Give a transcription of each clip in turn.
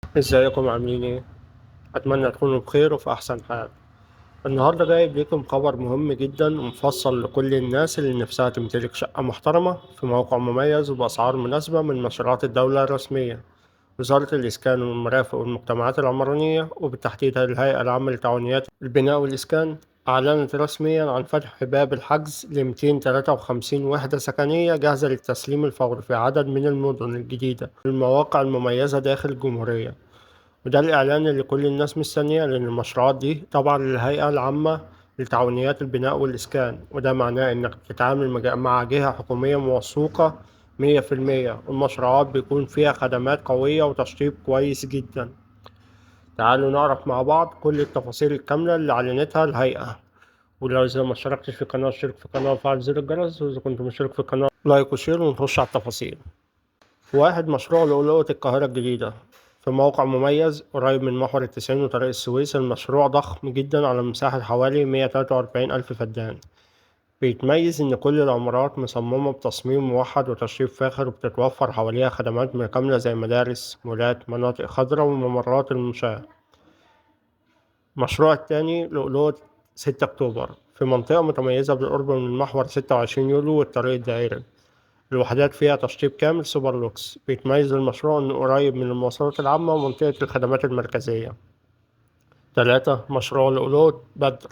ازيكم عاملين ايه؟ اتمنى تكونوا بخير وفي احسن حال. النهارده جايب لكم خبر مهم جدا ومفصل لكل الناس اللي نفسها تمتلك شقة محترمة في موقع مميز وبأسعار مناسبة من مشروعات الدولة الرسمية. وزارة الإسكان والمرافق والمجتمعات العمرانية وبالتحديد الهيئة العامة لتعاونيات البناء والإسكان أعلنت رسميا عن فتح باب الحجز ل 253 وحدة سكنية جاهزة للتسليم الفوري في عدد من المدن الجديدة والمواقع المميزة داخل الجمهورية. وده الإعلان اللي كل الناس مستنياه لأن المشروعات دي طبعا للهيئة العامة لتعاونيات البناء والإسكان، وده معناه إنك بتتعامل مع جهة حكومية موثوقة 100%. والمشروعات بيكون فيها خدمات قوية وتشطيب كويس جدا. تعالوا نعرف مع بعض كل التفاصيل الكاملة اللي أعلنتها الهيئة. ولو إذا ما اشتركتش في القناة اشترك في القناة وفعل زر الجرس، وإذا كنت مشترك في القناة لايك وشير ونخش على التفاصيل. واحد، مشروع لؤلؤة القاهرة الجديدة في موقع مميز قريب من محور التسعين وطريق السويس. المشروع ضخم جدا على مساحة حوالي 143 ألف فدان. بيتميز إن كل العمارات مصممة بتصميم موحد وتشريف فاخر، وبتتوفر حواليها خدمات متكاملة زي مدارس، مولات، مناطق خضراء، وممرات المشاة. المشروع التاني لؤلؤة 6 أكتوبر في منطقة متميزة بالقرب من محور 26 يوليو والطريق الدائري. الوحدات فيها تشطيب كامل سوبر لوكس. بيتميز المشروع إنه قريب من المواصلات العامة ومنطقة الخدمات المركزية. 3، مشروع لؤلؤة بدر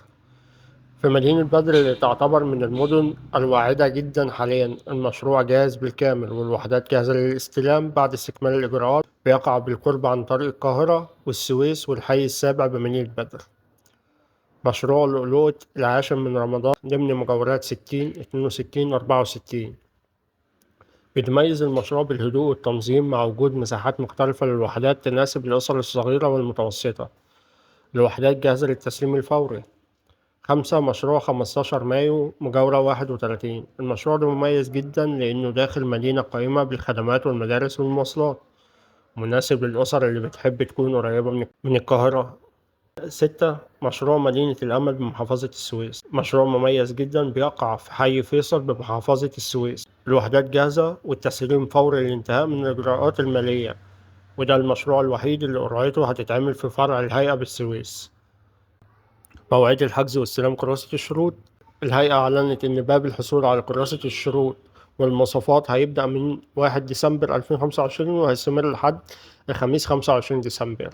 في مدينة بدر اللي تعتبر من المدن الواعدة جدا حاليا. المشروع جاهز بالكامل والوحدات جاهزة للاستلام بعد استكمال الإجراءات. بيقع بالقرب عن طريق القاهرة والسويس والحي السابع بمدينة بدر. مشروع لؤلؤة العاشر من رمضان ضمن مجاورات 60 62 64. بيتميز المشروع بالهدوء والتنظيم مع وجود مساحات مختلفة للوحدات تناسب الأسر الصغيرة والمتوسطة. الوحدات جاهزة للتسليم الفوري. 5، مشروع 15 مايو مجاورة 31. المشروع ده مميز جدا لأنه داخل مدينة قائمة بالخدمات والمدارس والمواصلات، مناسب للأسر اللي بتحب تكون قريبة من القاهرة. 6، مشروع مدينة الأمل بمحافظة السويس. مشروع مميز جدا بيقع في حي فيصل بمحافظة السويس. الوحدات جاهزة والتسليم فوري للانتهاء من الإجراءات المالية. وده المشروع الوحيد اللي قريته هتتعمل في فرع الهيئة بالسويس. مواعيد الحجز واستلام كراسة الشروط. الهيئة أعلنت إن باب الحصول على كراسة الشروط والمواصفات هيبدأ من 1 ديسمبر 2025 وهيستمر لحد الخميس 25 ديسمبر.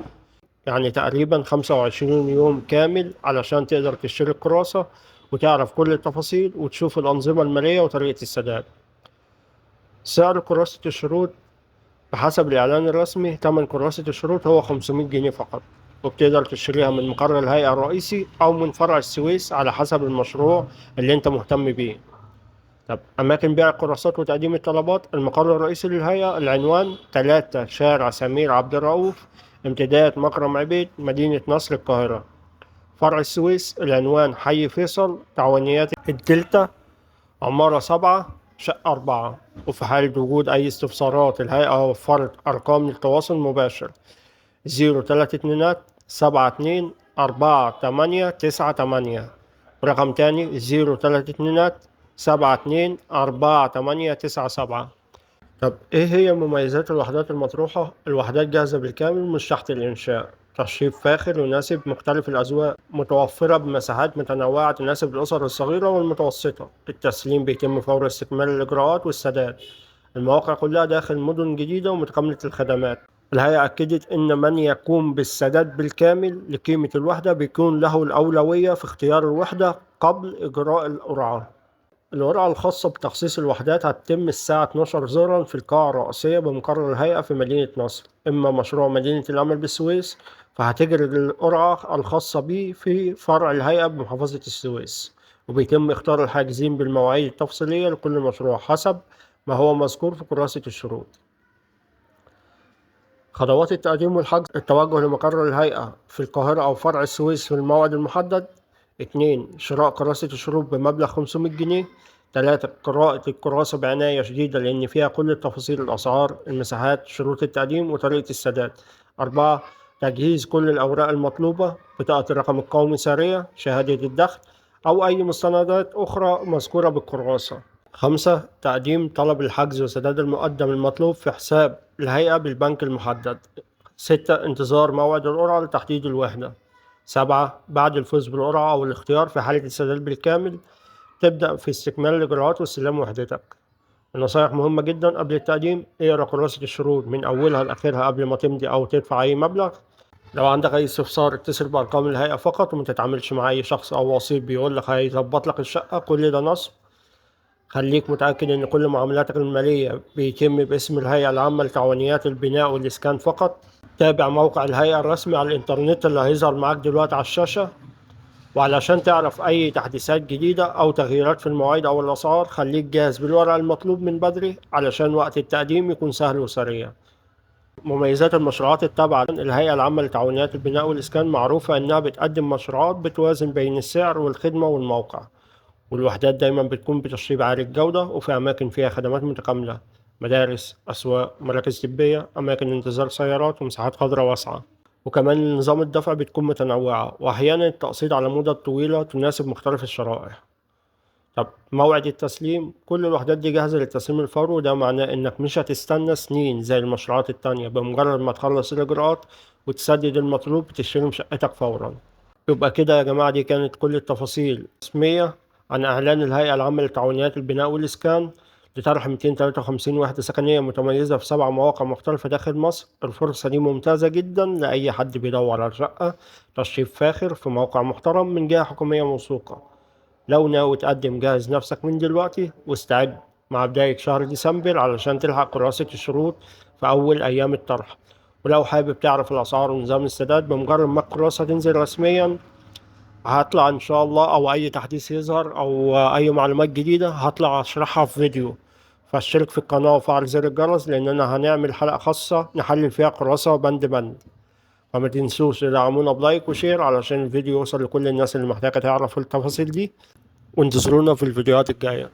يعني تقريبا 25 يوم كامل علشان تقدر تشتري الكراسة وتعرف كل التفاصيل وتشوف الأنظمة المالية وطريقة السداد. سعر كراسة الشروط بحسب الإعلان الرسمي، تمن كراسة الشروط هو 500 جنيه فقط، وبتقدر تشتريها من مقر الهيئة الرئيسي أو من فرع السويس على حسب المشروع اللي أنت مهتم بيه. طب أماكن بيع الكراسات وتقديم الطلبات. المقر الرئيسي للهيئة العنوان 3 شارع سمير عبد الرؤوف امتداد مكرم عبيد مدينة نصر القاهرة. فرع السويس العنوان حي فيصل تعاونيات الدلتا عمارة 7 شقة 4. وفي حالة وجود أي استفسارات الهيئة وفرت أرقام للتواصل المباشر 032 72 4898. رقم تاني 032 72 4897. طب إيه هي مميزات الوحدات المطروحة؟ الوحدات جاهزة بالكامل مش تحت الإنشاء. تشطيب فاخر يناسب مختلف الأذواق، متوفرة بمساحات متنوعة تناسب الأسر الصغيرة والمتوسطة. التسليم بيتم فور استكمال الإجراءات والسداد. المواقع كلها داخل مدن جديدة ومتكاملة الخدمات. الهيئة أكدت إن من يقوم بالسداد بالكامل لقيمة الوحدة بيكون له الأولوية في اختيار الوحدة قبل إجراء القرعة. القرعة الخاصة بتخصيص الوحدات هتتم الساعة 12 ظهرا في القاعة الرئيسية بمقر الهيئة في مدينة نصر. إما مشروع مدينة الأمل بالسويس فهتجري القرعة الخاصة به في فرع الهيئة بمحافظة السويس، وبيتم اختيار الحاجزين بالمواعيد التفصيلية لكل مشروع حسب ما هو مذكور في كراسة الشروط. خطوات التقديم والحجز. التوجه لمقر الهيئة في القاهرة أو فرع السويس في الموعد المحدد. 2، شراء كراسة الشروط بمبلغ 500 جنيه. 3، قراءة الكراسة بعناية شديدة لأن فيها كل التفاصيل، الأسعار، المساحات، شروط التقديم وطريقة السداد. 4، تجهيز كل الأوراق المطلوبة، بطاقة الرقم القومي سارية، شهادة الدخل، أو أي مستندات أخرى مذكورة بالكراسة. 5، تقديم طلب الحجز وسداد المقدم المطلوب في حساب الهيئة بالبنك المحدد. 6. انتظار موعد القرعة لتحديد الوحدة. 7. بعد الفوز بالقرعة أو الاختيار في حالة السداد بالكامل تبدأ في استكمال الإجراءات واستلام وحدتك. النصائح مهمة جدا قبل التقديم: اقرا كراسة الشروط من أولها لآخرها قبل ما تمضي أو تدفع أي مبلغ. لو عندك أي استفسار اتصل بأرقام الهيئة فقط وما تتعاملش مع أي شخص أو وسيط بيقول لك هيظبط لك الشقة، كل ده نصب. خليك متأكد إن كل معاملاتك المالية بيتم باسم الهيئة العامة لتعاونيات البناء والإسكان فقط. تابع موقع الهيئة الرسمي على الإنترنت اللي هيظهر معاك دلوقتي على الشاشة. وعلشان تعرف أي تحديثات جديدة أو تغييرات في المواعيد أو الأسعار خليك جاهز بالورق المطلوب من بدري علشان وقت التقديم يكون سهل وسريع. مميزات المشروعات التابعة للهيئة العامة لتعاونيات البناء والإسكان معروفة إنها بتقدم مشروعات بتوازن بين السعر والخدمة والموقع، والوحدات دايما بتكون بتشطيب عالي الجودة وفي أماكن فيها خدمات متكاملة: مدارس، أسواق، مراكز طبية، أماكن انتظار سيارات، ومساحات خضراء واسعة. وكمان نظام الدفع بتكون متنوعة وأحيانا التقسيط على مدة طويلة تناسب مختلف الشرائح. طب موعد التسليم: كل الوحدات دي جاهزة للتسليم الفوري، وده معناه إنك مش هتستنى سنين زي المشروعات التانية. بمجرد ما تخلص الإجراءات وتسدد المطلوب بتستلم شقتك فورا. يبقى كده يا جماعة دي كانت كل التفاصيل الرسمية عن إعلان الهيئة العامة لتعاونيات البناء والإسكان لطرح 253 وحدة سكنية متميزة في 7 مواقع مختلفة داخل مصر. الفرصة دي ممتازة جدا لأي حد بيدور على شقة تشطيب فاخر في موقع محترم من جهة حكومية موثوقة. لو ناوي تقدم جهز نفسك من دلوقتي واستعد مع بداية شهر ديسمبر علشان تلحق كراسة الشروط في أول أيام الطرح. ولو حابب تعرف الأسعار ونظام السداد بمجرد ما الكراسة تنزل رسميا هطلع إن شاء الله، أو أي تحديث يظهر أو أي معلومات جديدة هطلع أشرحها في فيديو. فاشترك في القناة وفعل زر الجرس لأننا هنعمل حلقة خاصة نحلل فيها كراسة بند بند. فما تنسوش تدعمونا بلايك وشير علشان الفيديو يوصل لكل الناس اللي محتاجة تعرف التفاصيل دي، وانتظرونا في الفيديوهات الجاية.